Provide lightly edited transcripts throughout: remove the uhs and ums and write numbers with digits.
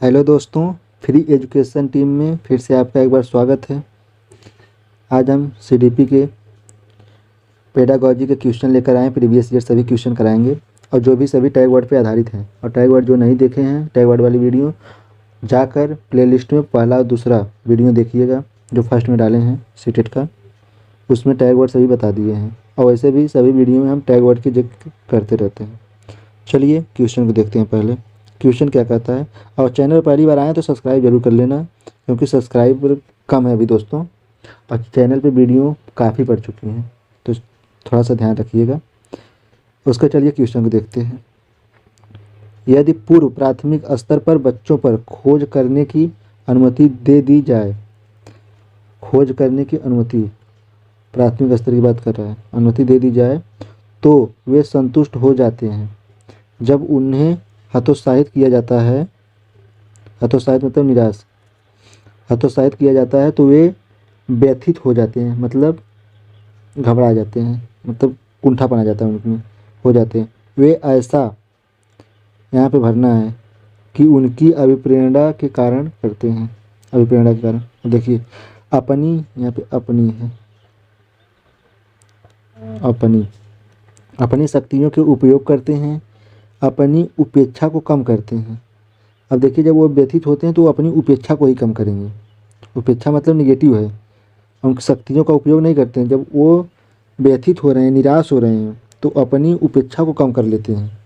Hello दोस्तों, free education team में फिर से आपका एक बार स्वागत है। आज हम सीडीपी के पेडागॉजी के क्वेश्चन लेकर आए। प्रीवियस ईयर सभी क्वेश्चन कराएंगे और जो भी सभी टैग वर्ड पे आधारित हैं। और टैग वर्ड जो नहीं देखे हैं, टैग वर्ड वाली वीडियो जाकर प्लेलिस्ट में पहला और दूसरा वीडियो देखिएगा जो फर्स्ट में डाले हैं सीटेट का, उसमें टैग वर्ड सभी बता दिए हैं। और वैसे भी सभी वीडियो में हम टैग वर्ड की जिक्र करते रहते हैं। चलिए क्वेश्चन को देखते हैं। पहले क्वेश्चन क्या कहता है, और चैनल पहली बार आए तो सब्सक्राइब जरूर कर लेना, क्योंकि सब्सक्राइबर कम है अभी दोस्तों, और चैनल पे वीडियो काफ़ी पड़ चुकी हैं, तो थोड़ा सा ध्यान रखिएगा उसका। चलिए क्वेश्चन को देखते हैं। यदि पूर्व प्राथमिक स्तर पर बच्चों पर खोज करने की अनुमति दे दी जाए, खोज करने की अनुमति, प्राथमिक स्तर की बात कर रहा है, अनुमति दे दी जाए तो वे संतुष्ट हो जाते हैं। जब उन्हें हतोत्साहित किया जाता है, हतोत्साहित मतलब निराश, हतोत्साहित किया जाता है तो वे व्यथित हो जाते हैं, मतलब घबरा जाते हैं, मतलब कुंठापन आ जाता है उनमें, हो जाते हैं। वे ऐसा यहाँ पे भरना है कि उनकी अभिप्रेरणा के कारण करते हैं, अभिप्रेरणा के कारण। देखिए अपनी, यहाँ पे अपनी है, अपनी अपनी शक्तियों के उपयोग करते हैं, अपनी उपेक्षा को कम करते हैं। अब देखिए जब वो व्यथित होते हैं तो वो अपनी उपेक्षा को ही कम करेंगे। उपेक्षा मतलब निगेटिव है, उनकी शक्तियों का उपयोग नहीं करते हैं। जब वो व्यथित हो रहे हैं, निराश हो रहे हैं, तो अपनी उपेक्षा को कम कर लेते हैं।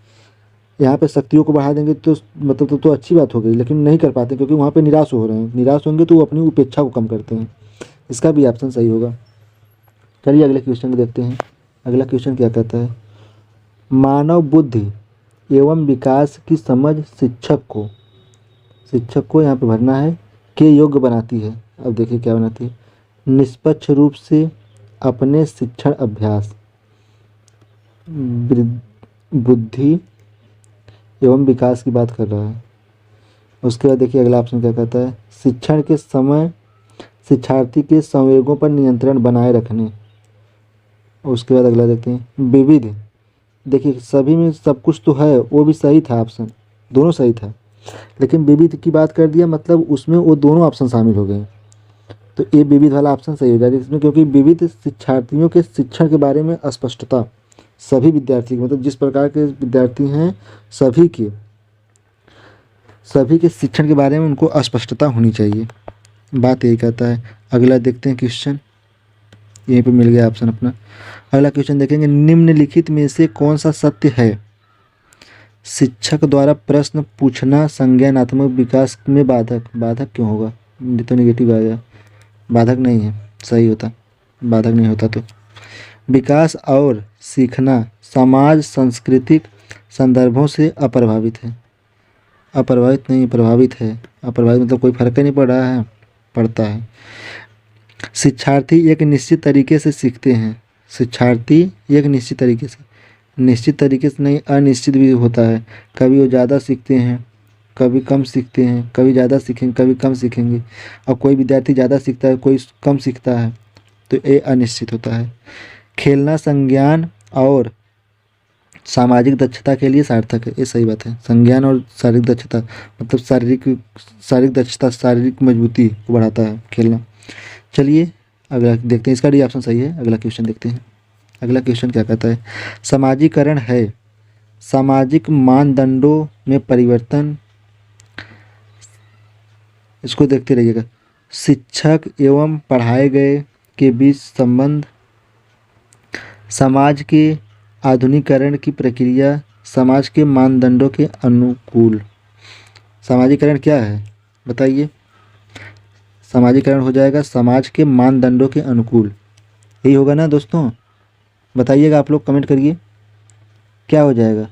यहाँ पे शक्तियों को बढ़ा देंगे तो मतलब तो अच्छी बात हो गई, लेकिन नहीं कर पाते क्योंकि वहाँ पे निराश हो रहे हैं। निराश होंगे तो वो अपनी उपेक्षा को कम करते हैं। इसका भी ऑप्शन सही होगा। चलिए अगले क्वेश्चन को देखते हैं। अगला क्वेश्चन क्या कहता है, मानव बुद्धि एवं विकास की समझ शिक्षक को यहाँ पे भरना है के योग्य बनाती है। अब देखिए क्या बनाती है, निष्पक्ष रूप से अपने शिक्षण अभ्यास, बुद्धि एवं विकास की बात कर रहा है। उसके बाद देखिए अगला ऑप्शन क्या कहता है, शिक्षण के समय शिक्षार्थी के संवेगों पर नियंत्रण बनाए रखने। उसके बाद अगला देखते हैं, विविध। देखिए सभी में सब कुछ तो है, वो भी सही था, ऑप्शन दोनों सही था, लेकिन विविध की बात कर दिया मतलब उसमें वो दोनों ऑप्शन शामिल हो गए, तो ये विविध वाला ऑप्शन सही हो जाएगा इसमें, क्योंकि विविध शिक्षार्थियों के शिक्षण के बारे में स्पष्टता, सभी विद्यार्थी मतलब जिस प्रकार के विद्यार्थी हैं सभी के शिक्षण के बारे में उनको स्पष्टता होनी चाहिए, बात यही कहता है। अगला देखते हैं क्वेश्चन, यहीं पे मिल गया ऑप्शन अपना। अगला क्वेश्चन देखेंगे, निम्नलिखित में से कौन सा सत्य है। शिक्षक द्वारा प्रश्न पूछना संज्ञानात्मक विकास में बाधक, बाधक क्यों होगा, ये तो नेगेटिव आ गया, बाधक नहीं है, सही होता, बाधक नहीं होता तो। विकास और सीखना समाज सांस्कृतिक संदर्भों से अप्रभावित है, अप्रभावित नहीं प्रभावित है, अप्रभावित मतलब कोई फर्क ही नहीं पड़ रहा है, पड़ता है। शिक्षार्थी एक निश्चित तरीके से सीखते हैं, शिक्षार्थी एक निश्चित तरीके से, निश्चित तरीके से नहीं, अनिश्चित भी होता है। कभी वो ज़्यादा सीखते हैं, कभी कम सीखते हैं, कभी ज़्यादा सीखेंगे कभी कम सीखेंगे, और कोई विद्यार्थी ज़्यादा सीखता है कोई कम सीखता है, तो ये अनिश्चित होता है। खेलना संज्ञान और सामाजिक दक्षता के लिए सार्थक है, ये सही बात है। संज्ञान और शारीरिक दक्षता मतलब शारीरिक दक्षता, शारीरिक मजबूती को बढ़ाता है खेलना। चलिए अगला देखते हैं, इसका डी ऑप्शन सही है। अगला क्वेश्चन देखते हैं। अगला क्वेश्चन क्या कहता है, समाजीकरण है सामाजिक मानदंडों में परिवर्तन, इसको देखते रहिएगा। शिक्षक एवं पढ़ाए गए के बीच संबंध, समाज के आधुनिकीकरण की प्रक्रिया, समाज के मानदंडों के अनुकूल। सामाजिकरण क्या है बताइए, सामाजिकरण हो जाएगा समाज के मानदंडों के अनुकूल, यही होगा ना दोस्तों, बताइएगा आप लोग, कमेंट करिए क्या हो जाएगा,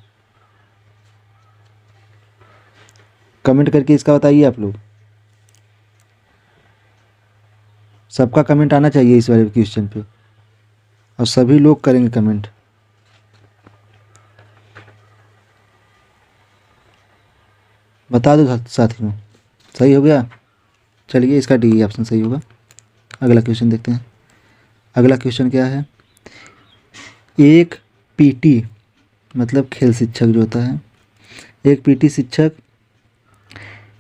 कमेंट करके इसका बताइए आप लोग, सबका कमेंट आना चाहिए इस वाले क्वेश्चन पे, और सभी लोग करेंगे कमेंट। बता दो साथियों, सही हो गया। चलिए इसका डी ऑप्शन सही होगा। अगला क्वेश्चन देखते हैं। अगला क्वेश्चन क्या है, एक पीटी मतलब खेल शिक्षक जो होता है, एक पीटी शिक्षक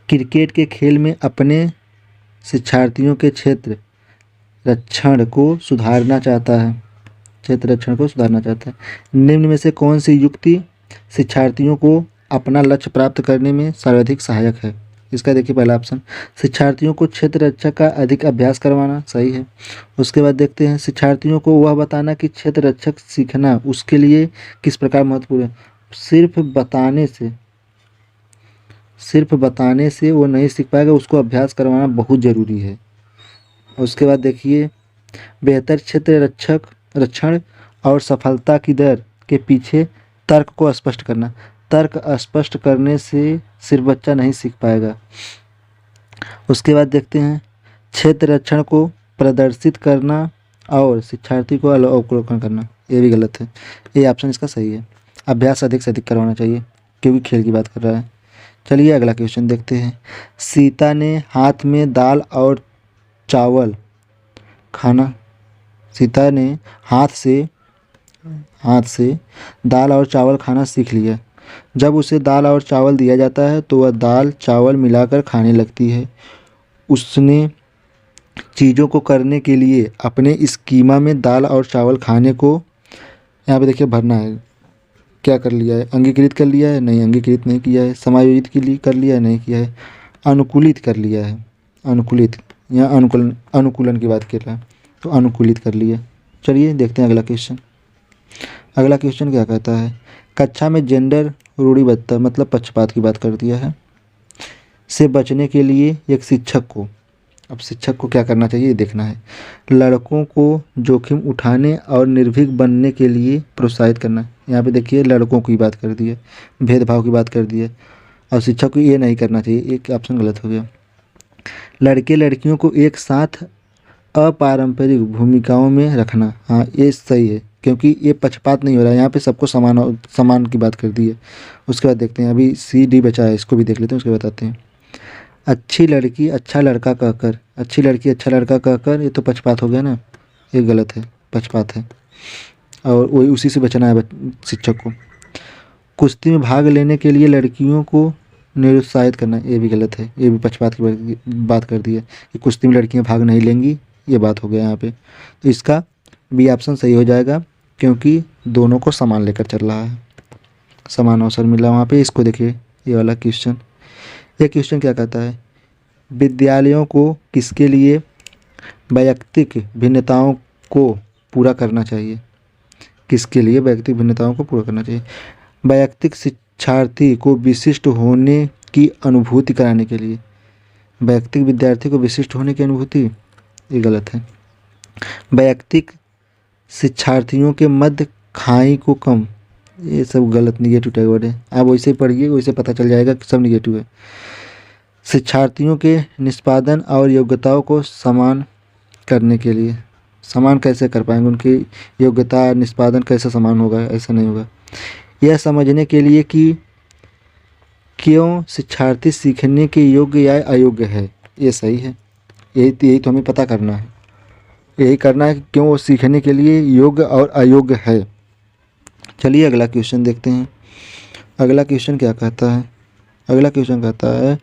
क्रिकेट के खेल में अपने शिक्षार्थियों के क्षेत्र रक्षण को सुधारना चाहता है। क्षेत्र रक्षण को सुधारना चाहता है। निम्न में से कौन सी युक्ति शिक्षार्थियों को अपना लक्ष्य प्राप्त करने में सर्वाधिक सहायक है? इसका देखिए पहला ऑप्शन, शिक्षार्थियों को क्षेत्र रक्षा का अधिक अभ्यास करवाना, सही है। उसके बाद देखते हैं, शिक्षार्थियों को वह बताना कि क्षेत्र रक्षक सीखना उसके लिए किस प्रकार महत्वपूर्ण है। सिर्फ बताने से वो नहीं सीख पाएगा, उसको अभ्यास करवाना बहुत ज़रूरी है। उसके बाद देखिए, बेहतर क्षेत्र रक्षण और सफलता की दर के पीछे तर्क को स्पष्ट करना। तर्क स्पष्ट करने से सिर्फ बच्चा नहीं सीख पाएगा। उसके बाद देखते हैं, क्षेत्र रक्षण को प्रदर्शित करना और शिक्षार्थी को अवलोकन करना, ये भी गलत है। ये ऑप्शन इसका सही है। अभ्यास अधिक से अधिक करवाना चाहिए क्योंकि खेल की बात कर रहा है। चलिए अगला क्वेश्चन देखते हैं। सीता ने हाथ में दाल और चावल खाना सीता ने हाथ से दाल और चावल खाना सीख लिया। जब उसे दाल और चावल दिया जाता है तो वह दाल चावल मिलाकर खाने लगती है। उसने चीज़ों को करने के लिए अपने स्कीमा में दाल और चावल खाने को, यहाँ पे देखिए भरना है, क्या कर लिया है, अंगीकृत कर लिया है, नहीं अंगीकृत नहीं किया है, समायोजित के लिए कर लिया है, नहीं किया है, अनुकूलित कर लिया है, अनुकूलित, यहाँ अनुकूलन की बात कर रहा है तो अनुकूलित कर लिया। चलिए देखते हैं अगला क्वेश्चन। अगला क्वेश्चन क्या कहता है, कक्षा में जेंडर रूढ़िबद्धता मतलब पक्षपात की बात कर दिया है से बचने के लिए एक शिक्षक को, अब शिक्षक को क्या करना चाहिए ये देखना है। लड़कों को जोखिम उठाने और निर्भीक बनने के लिए प्रोत्साहित करना। यहाँ पे देखिए लड़कों की बात कर दी है, भेदभाव की बात कर दी है और शिक्षक को ये नहीं करना चाहिए, एक ऑप्शन गलत हो गया। लड़के लड़कियों को एक साथ अपारंपरिक भूमिकाओं में रखना, हाँ ये सही है क्योंकि ये पक्षपात नहीं हो रहा है, यहाँ पे सबको समान की बात कर दी है। उसके बाद देखते हैं, अभी सी डी बचा है, इसको भी देख लेते हैं उसके बताते हैं। अच्छी लड़की अच्छा लड़का कहकर, अच्छी लड़की अच्छा लड़का कहकर, ये तो पक्षपात हो गया ना, ये गलत है, पक्षपात है और वही उसी से बचना है शिक्षक को। कुश्ती में भाग लेने के लिए लड़कियों को निरुत्साहित करना, ये भी गलत है, ये भी पक्षपात की बात कर दी है कि कुश्ती में लड़कियां भाग नहीं लेंगी, ये बात हो गया यहाँ पे। तो इसका बी ऑप्शन सही हो जाएगा क्योंकि दोनों को समान लेकर चल रहा है, समान अवसर मिला वहाँ पे। इसको देखिए ये वाला क्वेश्चन, ये क्वेश्चन क्या कहता है, विद्यालयों को किसके लिए वैयक्तिक भिन्नताओं को पूरा करना चाहिए, किसके लिए वैयक्तिक भिन्नताओं को पूरा करना चाहिए। वैयक्तिक शिक्षार्थी को विशिष्ट होने की अनुभूति कराने के लिए, वैयक्तिक विद्यार्थी को विशिष्ट होने की अनुभूति, ये गलत है। वैयक्तिक शिक्षार्थियों के मध्य खाई को कम, ये सब गलत निगेटिव टैग वर्ड है, आप वैसे पढ़िए वैसे पता चल जाएगा कि सब निगेटिव है। शिक्षार्थियों के निष्पादन और योग्यताओं को समान करने के लिए, समान कैसे कर पाएंगे, उनकी योग्यता निष्पादन कैसे समान होगा, ऐसा नहीं होगा। यह समझने के लिए कि क्यों शिक्षार्थी सीखने के योग्य या अयोग्य है, ये सही है, यही तो हमें पता करना है, यही करना है कि क्यों वो सीखने के लिए योग्य और अयोग्य है। चलिए अगला क्वेश्चन देखते हैं। अगला क्वेश्चन क्या कहता है, अगला क्वेश्चन कहता है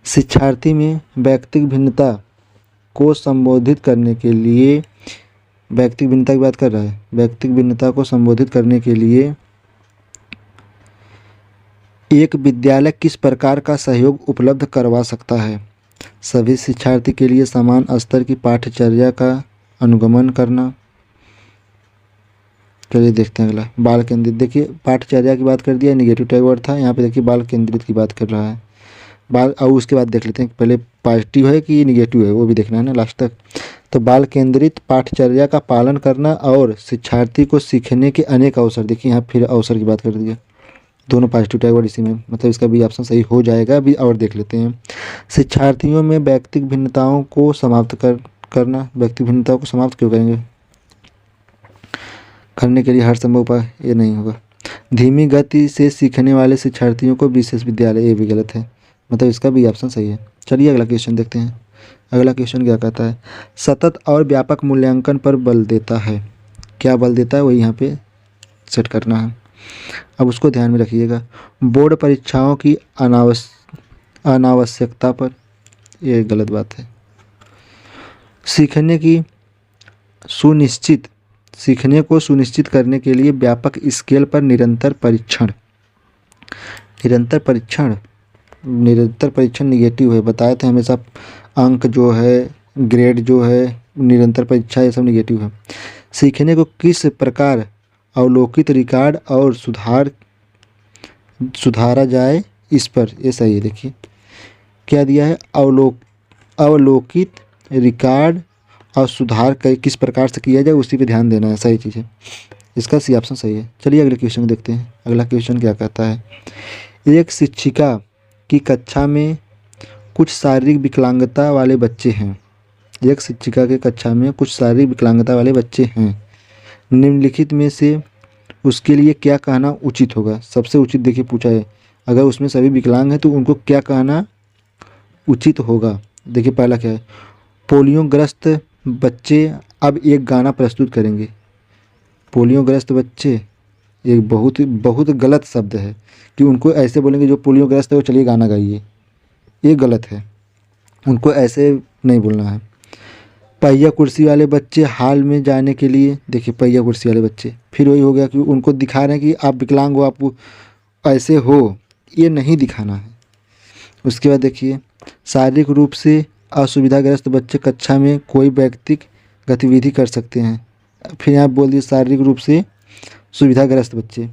शिक्षार्थी में वैयक्तिक भिन्नता को संबोधित करने के लिए, वैयक्तिक भिन्नता की बात कर रहा है, वैयक्तिक भिन्नता को संबोधित करने के लिए एक विद्यालय किस प्रकार का सहयोग उपलब्ध करवा सकता है। सभी शिक्षार्थी के लिए समान स्तर की पाठ्यचर्या का अनुगमन करना। चलिए देखते हैं अगला, बाल केंद्रित, देखिए पाठ्यचर्या की बात कर दिया, निगेटिव टैग वर्ड था, यहाँ पे देखिए बाल केंद्रित की बात कर रहा है। बाल, और उसके बाद देख लेते हैं पहले पॉजिटिव है कि निगेटिव है, वो भी देखना है ना लास्ट तक। तो बाल केंद्रित पाठ्यचर्या का पालन करना और शिक्षार्थी को सीखने के अनेक अवसर, देखिए यहाँ फिर अवसर की बात कर दिया, दोनों पॉजिटिव टैग वर्ड इसी में, मतलब इसका भी ऑप्शन सही हो जाएगा। अभी और देख लेते हैं, शिक्षार्थियों में वैयक्तिक भिन्नताओं को समाप्त करना, व्यक्तिगत भिन्नताओं को समाप्त क्यों करेंगे, करने के लिए हर संभव उपाय, ये नहीं होगा। धीमी गति से सीखने वाले शिक्षार्थियों को विशेष विद्यालय, ये भी गलत है, मतलब इसका भी ऑप्शन सही है। चलिए अगला क्वेश्चन देखते हैं। अगला क्वेश्चन क्या कहता है, सतत और व्यापक मूल्यांकन पर बल देता है, क्या बल देता है वही यहाँ पे सेट करना है। अब उसको ध्यान में रखिएगा। बोर्ड परीक्षाओं की अनावश्यकता पर, ये गलत बात है। सीखने को सुनिश्चित करने के लिए व्यापक स्केल पर निरंतर परीक्षण निगेटिव है, बताए थे हमेशा। अंक जो है, ग्रेड जो है, निरंतर परीक्षा, ये सब निगेटिव है। सीखने को किस प्रकार अवलोकित, रिकॉर्ड और सुधारा जाए, इस पर, ये सही है। देखिए क्या दिया है, अवलोकित, रिकॉर्ड और सुधार किस प्रकार से किया जाए, उसी पे ध्यान देना है, सही चीज़ है। इसका सी ऑप्शन सही है। चलिए अगले क्वेश्चन देखते हैं। अगला क्वेश्चन क्या कहता है, एक शिक्षिका की कक्षा में कुछ शारीरिक विकलांगता वाले बच्चे हैं। एक शिक्षिका के कक्षा में कुछ शारीरिक विकलांगता वाले बच्चे हैं। निम्नलिखित में से उसके लिए क्या कहना उचित होगा। सबसे उचित देखिए पूछा है, अगर उसमें सभी विकलांग हैं तो उनको क्या कहना उचित होगा। देखिए पहला क्या है, पोलियोग्रस्त बच्चे अब एक गाना प्रस्तुत करेंगे। पोलियोग्रस्त बच्चे एक बहुत गलत शब्द है कि उनको ऐसे बोलेंगे जो पोलियोग्रस्त है वो चलिए गाना गाइए, ये गलत है, उनको ऐसे नहीं बोलना है। पहिया कुर्सी वाले बच्चे हाल में जाने के लिए, देखिए पहिया कुर्सी वाले बच्चे, फिर वही हो गया कि उनको दिखा रहे हैं कि आप विकलांग हो, आप ऐसे हो, ये नहीं दिखाना है। उसके बाद देखिए, शारीरिक रूप से असुविधाग्रस्त बच्चे कक्षा में कोई व्यक्तिगत गतिविधि कर सकते हैं। फिर यहाँ बोल दिए शारीरिक रूप से सुविधाग्रस्त बच्चे,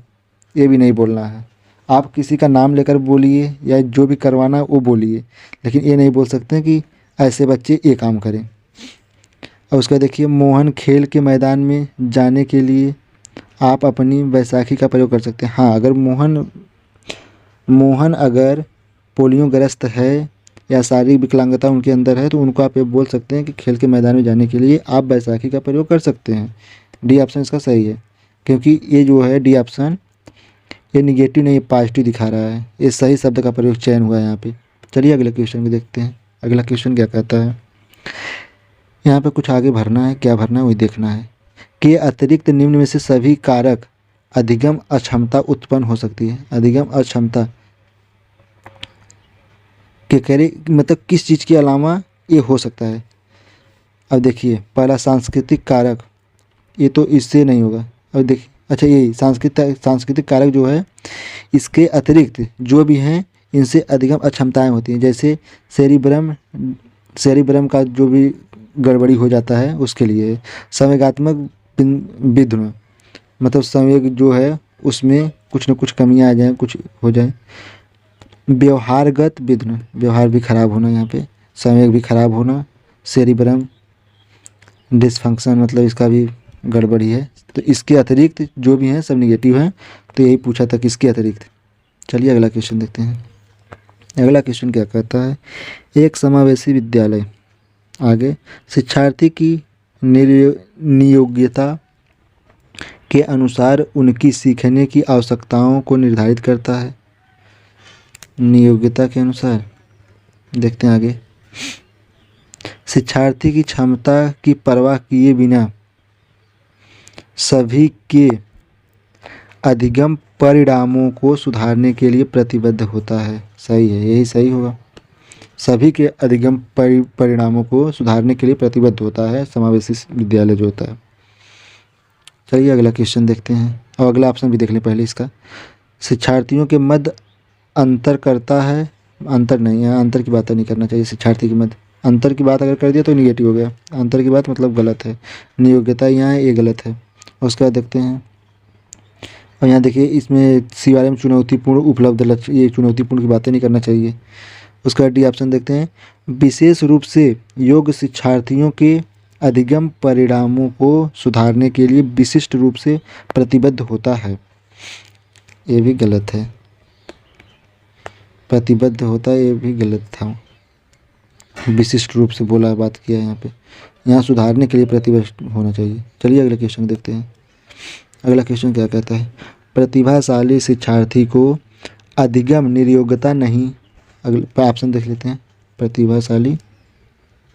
ये भी नहीं बोलना है। आप किसी का नाम लेकर बोलिए या जो भी करवाना वो बोलिए, लेकिन ये नहीं बोल सकते हैं कि ऐसे बच्चे ये काम करें। और उसका देखिए, मोहन खेल के मैदान में जाने के लिए आप अपनी बैसाखी का प्रयोग कर सकते हैं। हाँ, अगर मोहन अगर पोलियोग्रस्त है या शारीरिक विकलांगता उनके अंदर है तो उनको आप ये बोल सकते हैं कि खेल के मैदान में जाने के लिए आप बैसाखी का प्रयोग कर सकते हैं। डी ऑप्शन इसका सही है, क्योंकि ये जो है डी ऑप्शन, ये निगेटिव नहीं, पॉजिटिव दिखा रहा है। ये सही शब्द का प्रयोग चयन हुआ है यहाँ पे। चलिए अगले क्वेश्चन को देखते हैं। अगला क्वेश्चन क्या कहता है, यहाँ पे कुछ आगे भरना है, क्या भरना है वही देखना है। के अतिरिक्त निम्न में से सभी कारक अधिगम अक्षमता उत्पन्न हो सकती है। अधिगम अक्षमता के करे मतलब किस चीज़ के अलावा ये हो सकता है। अब देखिए पहला सांस्कृतिक कारक, ये तो इससे नहीं होगा। अब देखिए, अच्छा यही सांस्कृतिक कारक जो है, इसके अतिरिक्त जो भी हैं इनसे अधिगम अक्षमताएँ होती हैं। जैसे सेरिब्रम का जो भी गड़बड़ी हो जाता है उसके लिए। संवेगात्मक विध्वंस, मतलब संवेग जो है उसमें कुछ न कुछ कमियां आ जाएं, कुछ हो जाए। व्यवहारगत विध्वंस, व्यवहार भी खराब होना, यहाँ पे संवेग भी खराब होना। सेरिब्रम डिसफंक्शन, मतलब इसका भी गड़बड़ी है। तो इसके अतिरिक्त जो भी हैं सब निगेटिव हैं, तो यही पूछा था किसके अतिरिक्त। चलिए अगला क्वेश्चन देखते हैं। अगला क्वेश्चन क्या कहता है, एक समावेशी विद्यालय आगे शिक्षार्थी की नियोग्यता के अनुसार उनकी सीखने की आवश्यकताओं को निर्धारित करता है। नियोग्यता के अनुसार देखते हैं आगे, शिक्षार्थी की क्षमता की परवाह किए बिना सभी के अधिगम परिणामों को सुधारने के लिए प्रतिबद्ध होता है। सही है, यही सही होगा। सभी के अधिगम परिणामों को सुधारने के लिए प्रतिबद्ध होता है समावेशी विद्यालय जो होता है। चलिए अगला क्वेश्चन देखते हैं, और अगला ऑप्शन भी देख लें पहले इसका। शिक्षार्थियों के मध्य अंतर करता है, अंतर नहीं है, अंतर की बात नहीं करना चाहिए। शिक्षार्थी के मध्य अंतर की बात अगर कर दिया तो निगेटिव हो गया। अंतर की बात मतलब गलत है। नियोग्यता यहाँ है, ये गलत है। उसके बाद देखते हैं, और यहाँ देखिए इसमें सी वाले में चुनौतीपूर्ण उपलब्ध लक्ष्य, ये चुनौतीपूर्ण की बातें नहीं करना चाहिए। उसका डी ऑप्शन देखते हैं, विशेष रूप से योग्य शिक्षार्थियों के अधिगम परिणामों को सुधारने के लिए विशिष्ट रूप से प्रतिबद्ध होता है। ये भी गलत है, प्रतिबद्ध होता है, ये भी गलत था। विशिष्ट रूप से बोला, बात किया यहाँ पे, यहाँ सुधारने के लिए प्रतिबद्ध होना चाहिए। चलिए अगले क्वेश्चन देखते हैं। अगला क्वेश्चन क्या कहता है, प्रतिभाशाली शिक्षार्थी को अधिगम नियोग्यता नहीं, अगला ऑप्शन देख लेते हैं। प्रतिभाशाली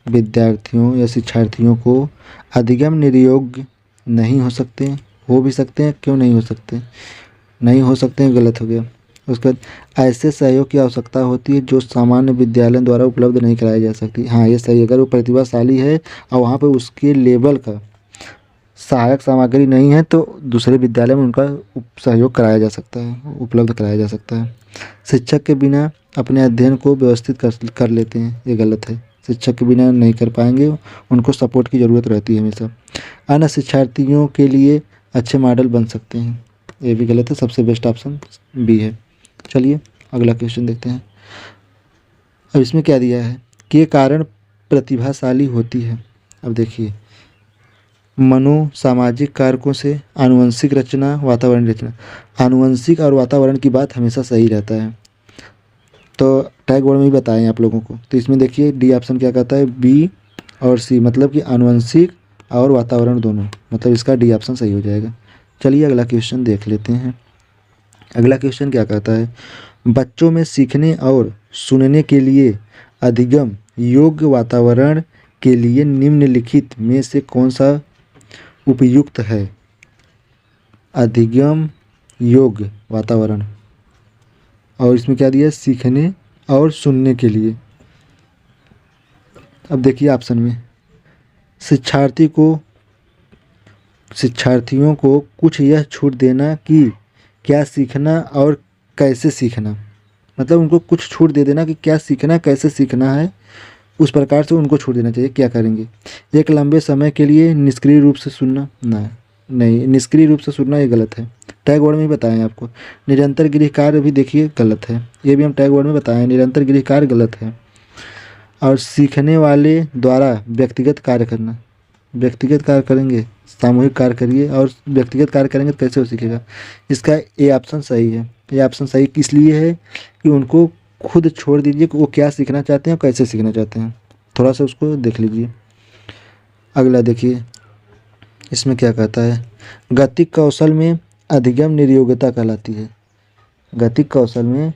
विद्यार्थियों या शिक्षार्थियों को अधिगम नियोग्य नहीं हो सकते, हो भी सकते हैं, क्यों नहीं हो सकते, नहीं हो सकते हैं, गलत हो गया। उसके बाद ऐसे सहयोग की आवश्यकता होती है जो सामान्य विद्यालय द्वारा उपलब्ध नहीं कराई जा सकती। हाँ, ये सही है। अगर वो प्रतिभाशाली है और वहाँ पे उसके लेवल का सहायक सामग्री नहीं है तो दूसरे विद्यालय में उनका सहयोग कराया जा सकता है, उपलब्ध कराया जा सकता है। शिक्षक के बिना अपने अध्ययन को व्यवस्थित कर लेते हैं, ये गलत है। शिक्षक के बिना नहीं कर पाएंगे, उनको सपोर्ट की ज़रूरत रहती है हमेशा। अन्य शिक्षार्थियों के लिए अच्छे मॉडल बन सकते हैं, ये भी गलत है। सबसे बेस्ट ऑप्शन बी है। चलिए अगला क्वेश्चन देखते हैं। अब इसमें क्या दिया है कि ये कारण प्रतिभाशाली होती है। अब देखिए, सामाजिक कारकों से आनुवंशिक रचना, वातावरण रचना। आनुवंशिक और वातावरण की बात हमेशा सही रहता है, तो टैग वर्ड में भी बताएं आप लोगों को। तो इसमें देखिए डी ऑप्शन क्या कहता है, बी और सी, मतलब कि आनुवंशिक और वातावरण दोनों, मतलब इसका डी ऑप्शन सही हो जाएगा। चलिए अगला क्वेश्चन देख लेते हैं। अगला क्वेश्चन क्या कहता है, बच्चों में सीखने और सुनने के लिए अधिगम योग्य वातावरण के लिए निम्नलिखित में से कौन सा उपयुक्त है। अधिगम योग्य वातावरण, और इसमें क्या दिया है, सीखने और सुनने के लिए। अब देखिए ऑप्शन में, शिक्षार्थियों को कुछ यह छूट देना कि क्या सीखना और कैसे सीखना, मतलब उनको कुछ छूट दे देना कि क्या सीखना कैसे सीखना है, उस प्रकार से उनको छूट देना चाहिए। क्या करेंगे, एक लंबे समय के लिए निष्क्रिय रूप से सुनना, नहीं निष्क्रिय रूप से सुनना ये गलत है। टैग वर्ड में ही बताएं आपको। निरंतर गृह कार्य भी देखिए गलत है, ये भी हम टैग वर्ड में बताएं, निरंतर गृह कार्य गलत है। और सीखने वाले द्वारा व्यक्तिगत कार्य करना, व्यक्तिगत कार्य करेंगे, सामूहिक कार्य करिए और व्यक्तिगत कार्य करेंगे तो कैसे वो सीखेगा। इसका ए ऑप्शन सही है। ये ऑप्शन सही किस लिए है कि उनको खुद छोड़ दीजिए कि वो क्या सीखना चाहते हैं और कैसे सीखना चाहते हैं, थोड़ा सा उसको देख लीजिए। अगला देखिए, इसमें क्या कहता है, गतिक कौशल में अधिगम निर्योग्यता कहलाती है। गतिक कौशल में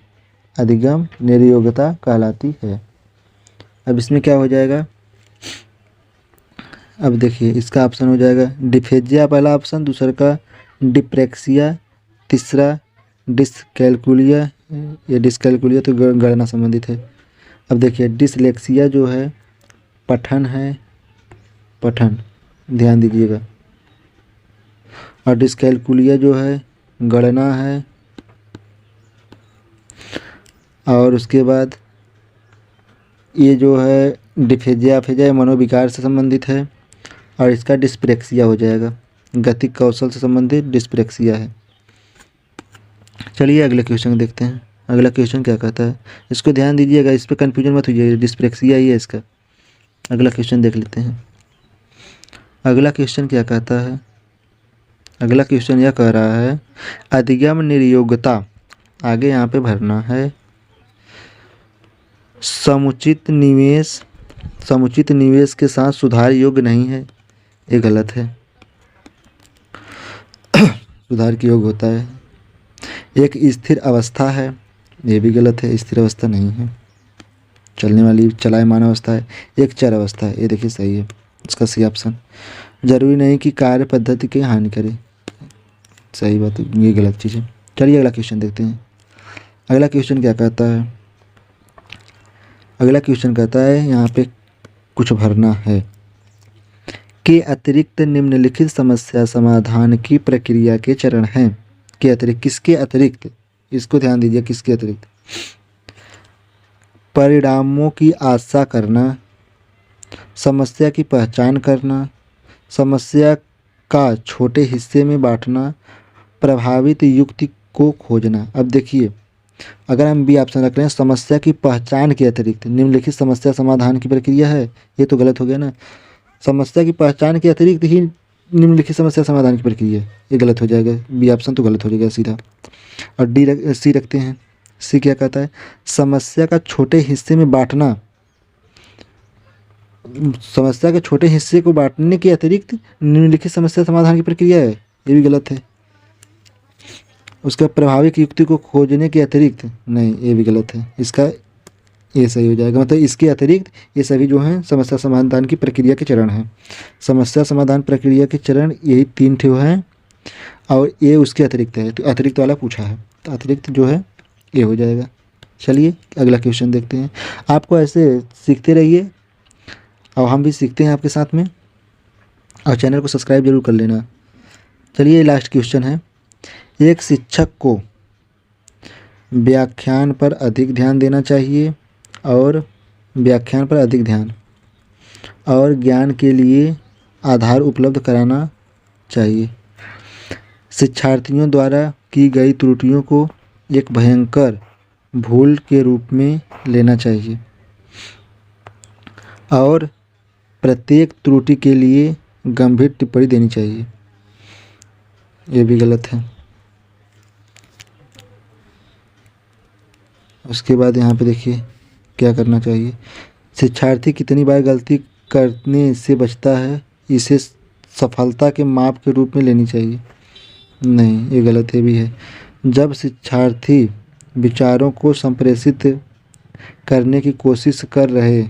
अधिगम निर्योग्यता कहलाती है। अब इसमें क्या हो जाएगा, अब देखिए इसका ऑप्शन हो जाएगा डिफेजिया पहला ऑप्शन, दूसरा का डिप्रेक्सिया, तीसरा डिसकैलकुलिया। ये डिसकैलकुलिया तो गणना संबंधित है। अब देखिए डिसलेक्सिया जो है पठन है, पठन ध्यान दीजिएगा, और डिसकैलकुलिया जो है गणना है, और उसके बाद ये जो है डिफेजिया मनोविकार से संबंधित है, और इसका डिस्प्रेक्सिया हो जाएगा, गतिक कौशल से संबंधित डिस्प्रेक्सिया है। चलिए अगले क्वेश्चन देखते हैं। अगला क्वेश्चन क्या कहता है, इसको ध्यान दीजिएगा, इस पर कन्फ्यूजन मत होइए, डिस्प्रेक्सिया ही है इसका। अगला क्वेश्चन देख लेते हैं। अगला क्वेश्चन क्या कहता है, अगला क्वेश्चन यह कह रहा है अधिगम निर्योग्यता, आगे यहाँ पे भरना है समुचित निवेश के साथ सुधार योग्य नहीं है, ये गलत है। सुधार के योग्य होता है। एक स्थिर अवस्था है, ये भी गलत है, स्थिर अवस्था नहीं है, चलने वाली चलायमान अवस्था है। एक चर अवस्था है, ये देखिए सही है, इसका सी ऑप्शन। जरूरी नहीं कि कार्य पद्धति की हानि करे, सही बात है, ये गलत चीज़ है। चलिए अगला क्वेश्चन देखते हैं। अगला क्वेश्चन क्या कहता है, अगला क्वेश्चन कहता है यहाँ पे कुछ भरना है के अतिरिक्त निम्नलिखित समस्या समाधान की प्रक्रिया के चरण हैं। के अतिरिक्त, किसके अतिरिक्त, इसको ध्यान दीजिए, किसके अतिरिक्त, परिणामों की आशा करना, समस्या की पहचान करना, समस्या का छोटे हिस्से में बांटना, प्रभावित युक्ति को खोजना। अब देखिए अगर हम बी ऑप्शन रख रहे हैं, समस्या की पहचान के अतिरिक्त निम्नलिखित समस्या समाधान की प्रक्रिया है, ये तो गलत हो गया ना। समस्या की पहचान के अतिरिक्त ही निम्नलिखित समस्या समाधान की प्रक्रिया, ये गलत हो जाएगा, बी ऑप्शन तो गलत हो जाएगा सीधा। और सी रखते हैं। सी क्या कहता है, समस्या का छोटे हिस्से में बांटना, समस्या के छोटे हिस्से को बांटने के अतिरिक्त निम्नलिखित समस्या समाधान की प्रक्रिया है, ये भी गलत है। उसका प्रभावित युक्ति को खोजने के अतिरिक्त, नहीं ये भी गलत है, इसका ये सही हो जाएगा। मतलब इसके अतिरिक्त ये सभी जो हैं समस्या समाधान की प्रक्रिया के चरण हैं। समस्या समाधान प्रक्रिया के चरण यही 3 ठे हैं, और ये उसके अतिरिक्त है, तो अतिरिक्त वाला पूछा है, तो अतिरिक्त जो है ए हो जाएगा। चलिए अगला क्वेश्चन देखते हैं। आपको ऐसे सीखते रहिए और हम भी सीखते हैं आपके साथ में, और चैनल को सब्सक्राइब जरूर कर लेना। चलिए लास्ट क्वेश्चन है। एक शिक्षक को व्याख्यान पर अधिक ध्यान देना चाहिए और व्याख्यान पर अधिक ध्यान और ज्ञान के लिए आधार उपलब्ध कराना चाहिए। शिक्षार्थियों द्वारा की गई त्रुटियों को एक भयंकर भूल के रूप में लेना चाहिए और प्रत्येक त्रुटि के लिए गंभीर टिप्पणी देनी चाहिए। ये भी गलत है। उसके बाद यहाँ पे देखिए क्या करना चाहिए। शिक्षार्थी कितनी बार गलती करने से बचता है, इसे सफलता के माप के रूप में लेनी चाहिए। नहीं, ये गलत है भी है। जब शिक्षार्थी विचारों को संप्रेषित करने की कोशिश कर रहे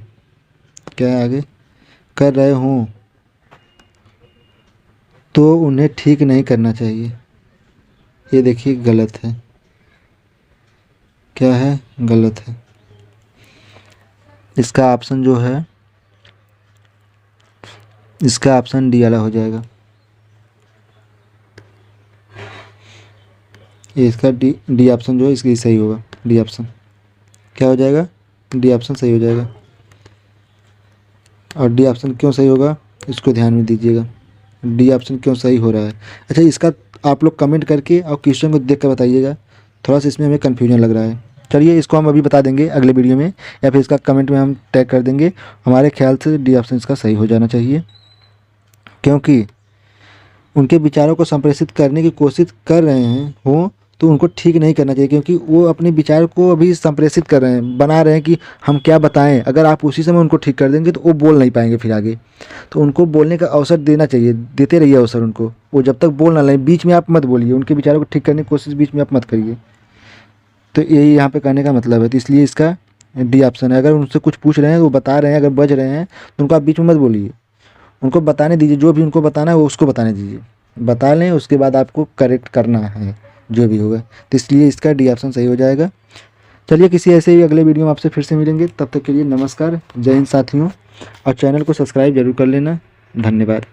हों तो उन्हें ठीक नहीं करना चाहिए। ये देखिए गलत है। क्या है? गलत है। इसका ऑप्शन जो है, इसका ऑप्शन डी वाला हो जाएगा। ये इसका डी ऑप्शन जो है इसकी सही होगा। डी ऑप्शन क्या हो जाएगा? डी ऑप्शन सही हो जाएगा। और डी ऑप्शन क्यों सही होगा इसको ध्यान में दीजिएगा। डी ऑप्शन क्यों सही हो रहा है। अच्छा, इसका आप लोग कमेंट करके और क्वेश्चन को देख कर बताइएगा। थोड़ा सा इसमें हमें कन्फ्यूजन लग रहा है। चलिए इसको हम अभी बता देंगे अगले वीडियो में, या फिर इसका कमेंट में हम टैग कर देंगे। हमारे ख्याल से डी ऑप्शन इसका सही हो जाना चाहिए, क्योंकि उनके विचारों को संप्रेषित करने की कोशिश कर रहे हैं हों तो उनको ठीक नहीं करना चाहिए, क्योंकि वो अपने विचार को अभी संप्रेषित कर रहे हैं, बना रहे हैं कि हम क्या बताएं। अगर आप उसी समय उनको ठीक कर देंगे तो वो बोल नहीं पाएंगे फिर आगे। तो उनको बोलने का अवसर देना चाहिए, देते रहिए अवसर उनको। वो जब तक बोल ना लें, बीच में आप मत बोलिए। उनके विचारों को ठीक करने की कोशिश बीच में आप मत करिए। तो यही यहाँ पे कहने का मतलब है। तो इसलिए इसका डी ऑप्शन है। अगर उनसे कुछ पूछ रहे हैं, वो बता रहे हैं, अगर बज रहे हैं तो उनको आप बीच में मत बोलिए। उनको बताने दीजिए, जो भी उनको बताना है वो उसको बताने दीजिए। बता लें, उसके बाद आपको करेक्ट करना है जो भी होगा। तो इसलिए इसका डी ऑप्शन सही हो जाएगा। चलिए किसी ऐसे ही अगले वीडियो में आपसे फिर से मिलेंगे। तब तक के लिए नमस्कार, जय हिंद साथियों, और चैनल को सब्सक्राइब जरूर कर लेना। धन्यवाद।